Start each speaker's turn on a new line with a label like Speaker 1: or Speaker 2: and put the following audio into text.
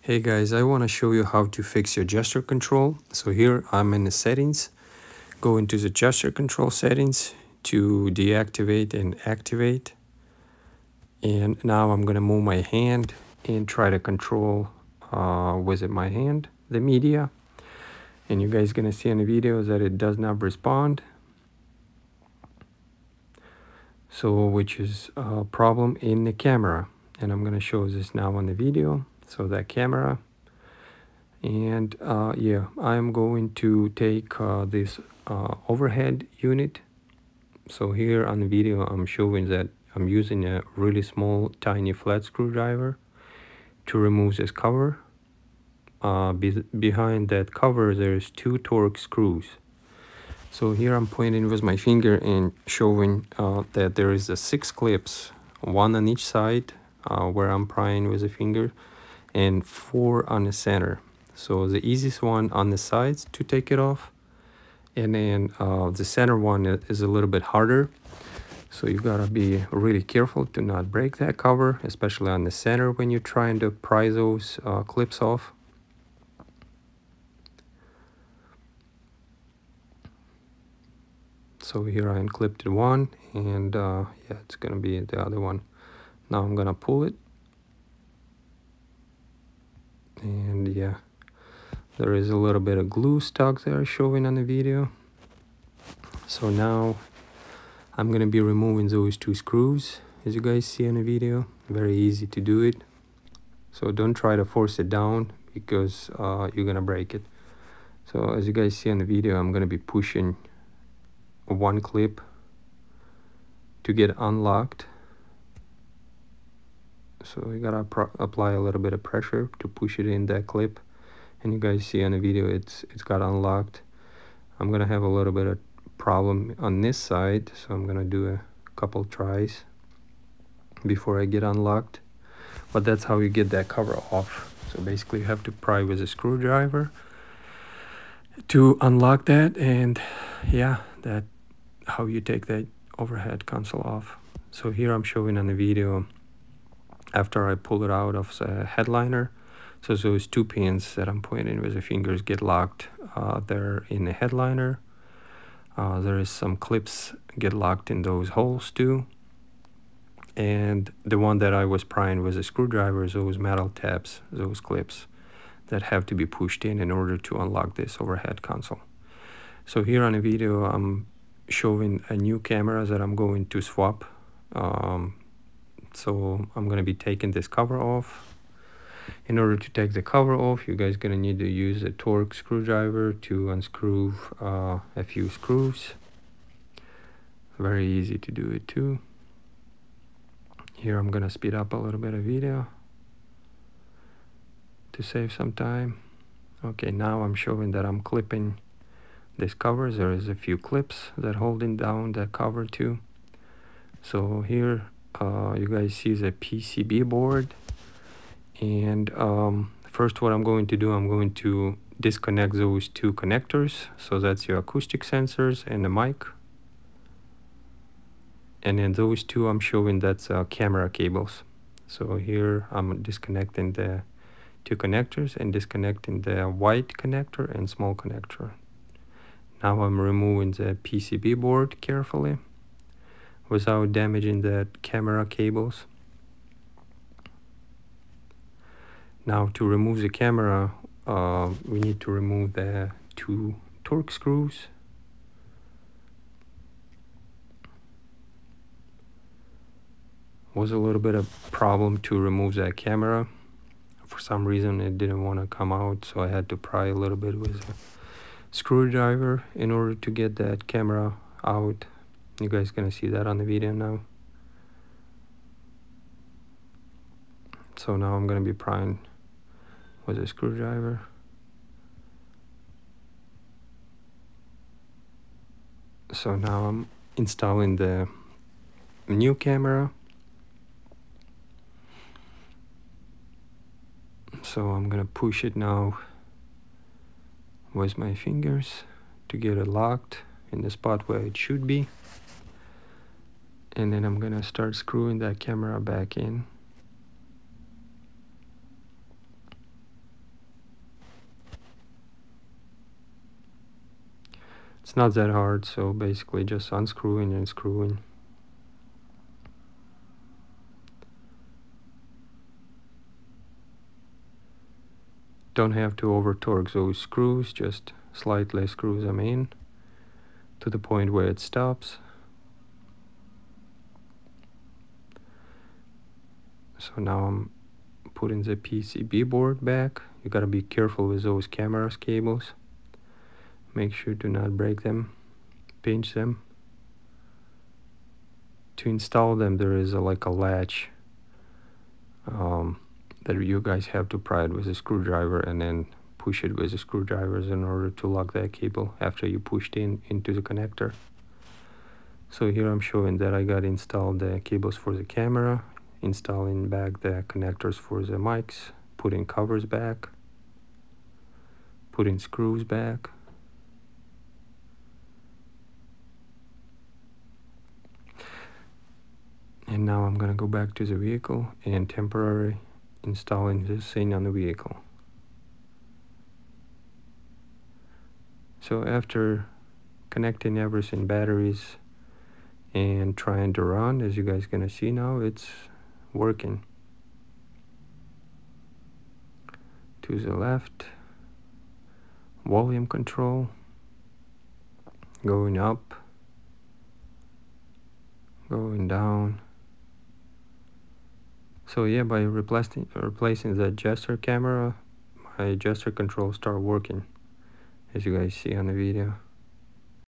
Speaker 1: Hey guys, I want to show you how to fix your gesture control. So here I'm in the settings. Go into the gesture control settings to deactivate and activate. And now I'm going to move my hand and try to control with my hand the media. And you guys going to see in the video that it does not respond. So which is a problem in the camera. And I'm going to show this now on the video. So that camera. And yeah, I'm going to take this overhead unit. So here on the video I'm showing that I'm using a really small tiny flat screwdriver to remove this cover. Behind that cover there's two Torx screws. So here I'm pointing with my finger and showing that there is 6 clips, one on each side where I'm prying with the finger, and 4 on the center. So the easiest one on the sides to take it off, and then the center one is a little bit harder. So you gotta be really careful to not break that cover, especially on the center when you're trying to pry those clips off. So here I unclipped one, and yeah, it's gonna be the other one. Now I'm gonna pull it, and yeah, there is a little bit of glue stuck there showing on the video. So now I'm gonna be removing those 2 screws, as you guys see in the video. Very easy to do it. So don't try to force it down because you're gonna break it. So as you guys see in the video, I'm gonna be pushing one clip to get unlocked. So you gotta apply a little bit of pressure to push it in that clip. And you guys see on the video it's got unlocked. I'm gonna have a little bit of problem on this side, so I'm gonna do a couple tries before I get unlocked. But that's how you get that cover off. So basically you have to pry with a screwdriver to unlock that, and yeah, that's how you take that overhead console off. So here I'm showing on the video after I pull it out of the headliner. So those 2 pins that I'm pointing with the fingers get locked there in the headliner. There is some clips get locked in those holes too. And the one that I was prying with a screwdriver is those metal tabs, those clips that have to be pushed in order to unlock this overhead console. So here on the video I'm showing a new camera that I'm going to swap. So I'm going to be taking this cover off. In order to take the cover off, you guys gonna need to use a Torx screwdriver to unscrew a few screws. Very easy to do it too. Here I'm gonna speed up a little bit of video to save some time. Okay, now I'm showing that I'm clipping this cover. There is a few clips that holding down that cover too. So here you guys see the PCB board. And first what I'm going to do, I'm going to disconnect those 2 connectors. So that's your acoustic sensors and the mic. And then those 2 I'm showing that's camera cables. So here I'm disconnecting the 2 connectors and disconnecting the white connector and small connector. Now I'm removing the PCB board carefully without damaging the camera cables. Now to remove the camera, we need to remove the 2 Torx screws. Was a little bit of problem to remove that camera. For some reason it didn't want to come out, so I had to pry a little bit with a screwdriver in order to get that camera out. You guys gonna see that on the video now. So now I'm gonna be prying with a screwdriver. So now I'm installing the new camera. So I'm gonna push it now with my fingers to get it locked in the spot where it should be. And then I'm gonna start screwing that camera back in. It's not that hard, so basically just unscrewing and screwing. Don't have to over torque those screws, just slightly screw them in to the point where it stops. So now I'm putting the PCB board back. You gotta be careful with those cameras cables. Make sure to not break them, pinch them. To install them, there is like a latch that you guys have to pry it with a screwdriver and then push it with the screwdrivers in order to lock that cable after you pushed into the connector. So here I'm showing that I got installed the cables for the camera, installing back the connectors for the mics, putting covers back, putting screws back. And now I'm gonna go back to the vehicle and temporarily installing this thing on the vehicle. So after connecting everything, batteries, and trying to run, as you guys gonna see now, it's working. To the left, volume control, going up, going down. So yeah, by replacing the gesture camera, my gesture control start working, as you guys see on the video.